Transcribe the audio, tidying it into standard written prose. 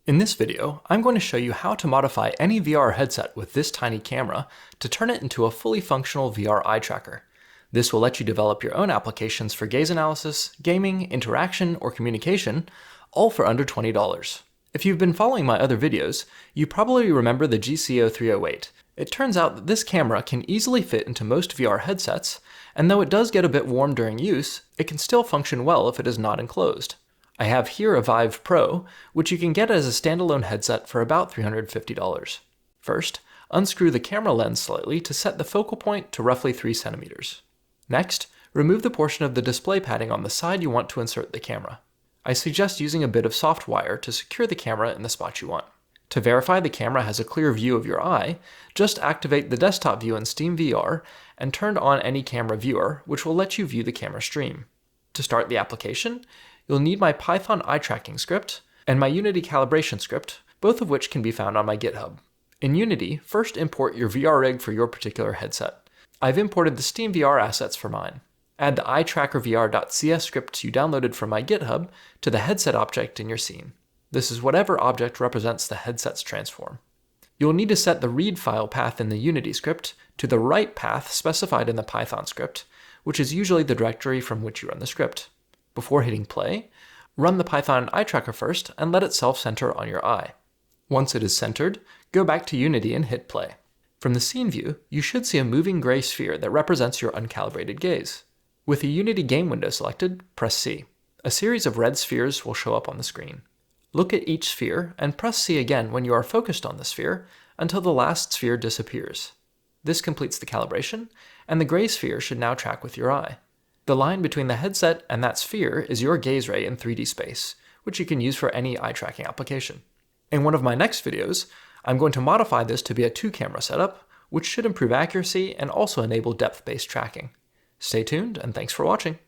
In this video, I'm going to show you how to modify any VR headset with this tiny camera to turn it into a fully functional VR eye tracker. This will let you develop your own applications for gaze analysis, gaming, interaction, or communication, all for under $20. If you've been following my other videos, you probably remember the GCO308. It turns out that this camera can easily fit into most VR headsets, and though it does get a bit warm during use, it can still function well if it is not enclosed. I have here a Vive Pro, which you can get as a standalone headset for about $350. First, unscrew the camera lens slightly to set the focal point to roughly 3 centimeters. Next, remove the portion of the display padding on the side you want to insert the camera. I suggest using a bit of soft wire to secure the camera in the spot you want. To verify the camera has a clear view of your eye, just activate the desktop view in SteamVR and turn on any camera viewer, which will let you view the camera stream. To start the application, you'll need my Python eye tracking script and my Unity calibration script, both of which can be found on my GitHub. In Unity, first import your VR rig for your particular headset. I've imported the SteamVR assets for mine. Add the eyetrackervr.cs script you downloaded from my GitHub to the headset object in your scene. This is whatever object represents the headset's transform. You'll need to set the read file path in the Unity script to the write path specified in the Python script, which is usually the directory from which you run the script. Before hitting play, run the Python eye tracker first and let it self-center on your eye. Once it is centered, go back to Unity and hit play. From the scene view, you should see a moving gray sphere that represents your uncalibrated gaze. With the Unity game window selected, press C. A series of red spheres will show up on the screen. Look at each sphere and press C again when you are focused on the sphere until the last sphere disappears. This completes the calibration, and the gray sphere should now track with your eye. The line between the headset and that sphere is your gaze ray in 3D space, which you can use for any eye tracking application. In one of my next videos, I'm going to modify this to be a 2-camera setup, which should improve accuracy and also enable depth-based tracking. Stay tuned, and thanks for watching.